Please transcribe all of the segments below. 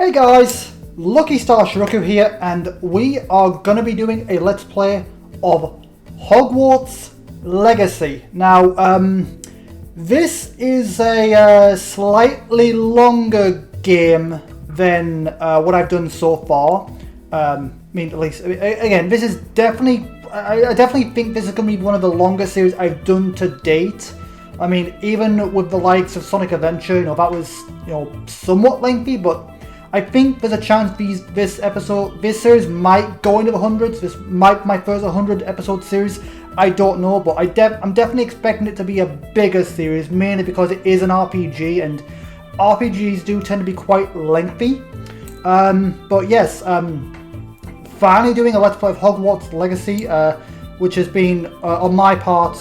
Hey guys, Lucky Star Shi-Roku here, and we are going to be doing a Let's Play of Hogwarts Legacy. Now, this is a slightly longer game than what I've done so far. Again, this is definitely, I definitely think this is going to be one of the longest series I've done to date. I mean, even with the likes of Sonic Adventure, that was, somewhat lengthy, but I think there's a chance this series might go into the hundreds. This might be my first 100 episode series. I don't know, but I'm definitely expecting it to be a bigger series, mainly because it is an RPG, and RPGs do tend to be quite lengthy. But yes, finally doing a Let's Play of Hogwarts Legacy, which has been, on my part,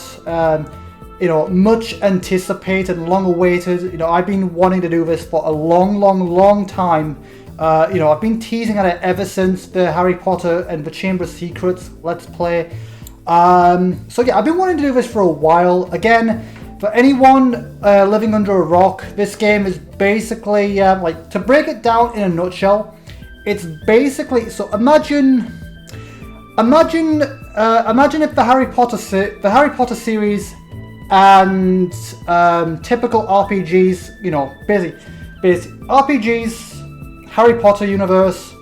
much anticipated and long awaited. I've been wanting to do this for a long time. I've been teasing at it ever since the Harry Potter and the Chamber of Secrets Let's Play. So yeah, I've been wanting to do this for a while. Again, for anyone living under a rock, this game is basically, to break it down in a nutshell, it's basically, so imagine if the Harry Potter series and typical RPGs, basic RPGs, Harry Potter universe.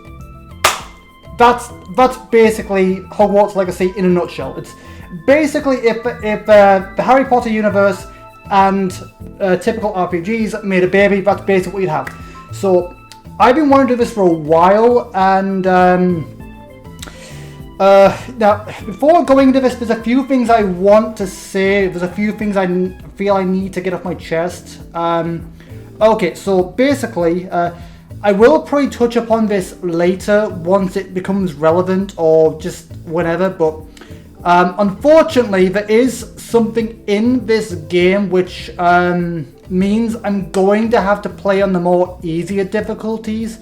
That's basically Hogwarts Legacy in a nutshell. It's basically if the Harry Potter universe and typical RPGs made a baby. That's basically what you'd have. So I've been wanting to do this for a while, and now, before going into this, there's a few things I want to say. There's a few things I feel I need to get off my chest. Okay, so basically, I will probably touch upon this later once it becomes relevant, or just whenever, but unfortunately, there is something in this game which means I'm going to have to play on the more easier difficulties.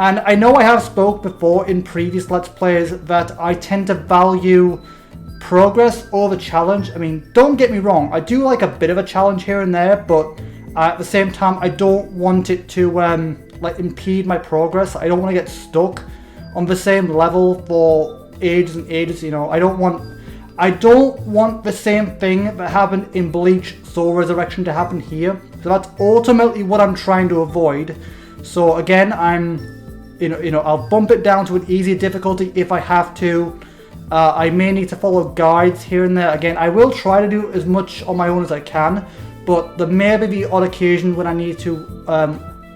And I know I have spoke before in previous Let's Plays that I tend to value progress over challenge. I mean, don't get me wrong, I do like a bit of a challenge here and there, but at the same time, I don't want it to impede my progress. I don't want to get stuck on the same level for ages and ages. I don't want the same thing that happened in Bleach Soul Resurrection to happen here. So that's ultimately what I'm trying to avoid. So again, I'll bump it down to an easier difficulty if I have to. I may need to follow guides here and there. Again, I will try to do as much on my own as I can, but there may be the odd occasion when I need to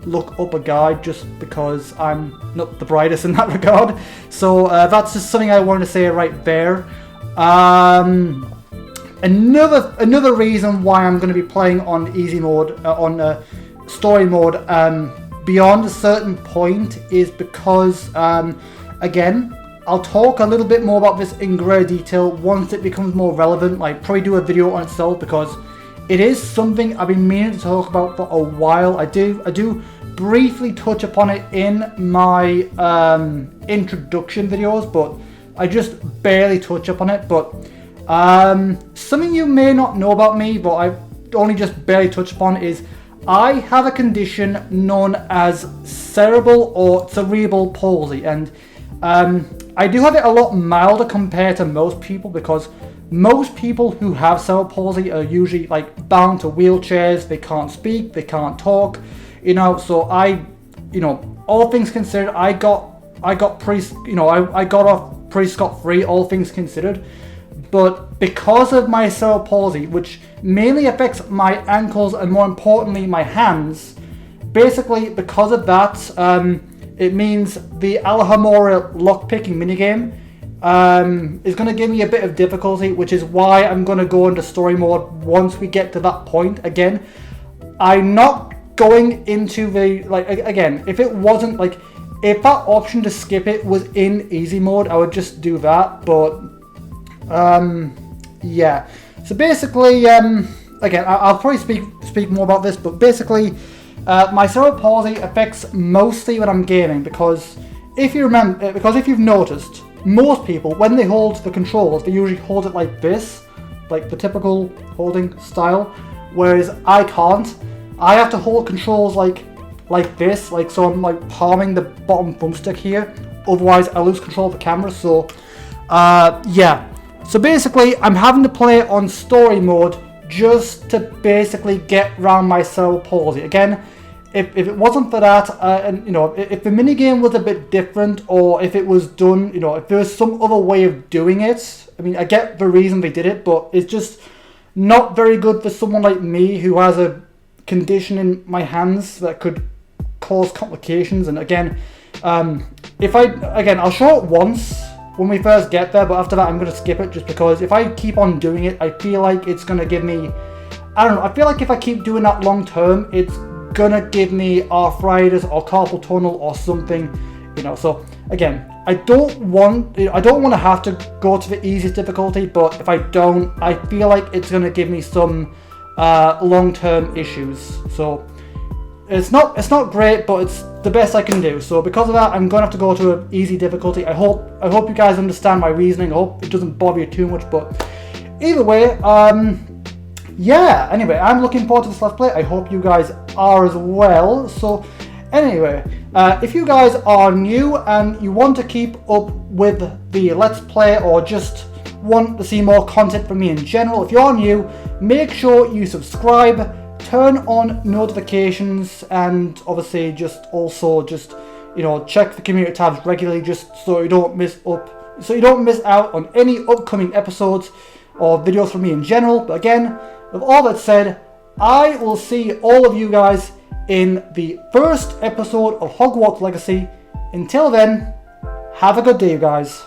look up a guide, just because I'm not the brightest in that regard. So that's just something I wanted to say right there. Another reason why I'm going to be playing on easy mode, on story mode, beyond a certain point, is because, again, I'll talk a little bit more about this in greater detail once it becomes more relevant, probably do a video on itself, because it is something I've been meaning to talk about for a while. I do briefly touch upon it in my introduction videos, but I just barely touch upon it. But something you may not know about me, but I've only just barely touched upon, is I have a condition known as cerebral palsy, and I do have it a lot milder compared to most people, because most people who have cerebral palsy are usually bound to wheelchairs. They can't speak, they can't talk, so all things considered, I got off pretty scot-free, all things considered. But because of my cerebral palsy, which mainly affects my ankles and more importantly my hands, basically because of that, it means the Alhamora lockpicking minigame is going to give me a bit of difficulty, which is why I'm going to go into story mode once we get to that point. Again, I'm not going into the, again, if it wasn't, if that option to skip it was in easy mode, I would just do that, but yeah. So basically, again, I'll probably speak more about this, but basically, my cerebral palsy affects mostly when I'm gaming, because if you've noticed, most people, when they hold the controls, they usually hold it like this, like the typical holding style, whereas I can't. I have to hold controls like this, like so I'm like palming the bottom thumbstick here, otherwise I lose control of the camera. So yeah, so basically I'm having to play on story mode just to basically get around my cerebral palsy. Again, if it wasn't for that, and you know, if the minigame was a bit different, or if it was done, you know, if there was some other way of doing it, I mean, I get the reason they did it, but it's just not very good for someone like me who has a condition in my hands that could cause complications. And again, I'll show it once when we first get there, but after that I'm going to skip it, just because if I keep on doing it, I feel like it's going to give me, I don't know, I feel like if I keep doing that long term, it's going to give me arthritis or carpal tunnel or something, you know. So again, I don't want to have to go to the easiest difficulty, but if I don't, I feel like it's going to give me some long-term issues. So it's not great, but it's the best I can do. So because of that, I'm going to have to go to an easy difficulty. I hope you guys understand my reasoning. I hope it doesn't bother you too much, but either way, yeah, anyway, I'm looking forward to this Let's Play. I hope you guys are as well. So anyway, if you guys are new and you want to keep up with the Let's Play, or just want to see more content from me in general, if you're new, make sure you subscribe, turn on notifications, and obviously just you know, check the community tabs regularly, just so you don't miss out on any upcoming episodes or videos from me in general. But again, with all that said, I will see all of you guys in the first episode of Hogwarts Legacy. Until then, have a good day, you guys.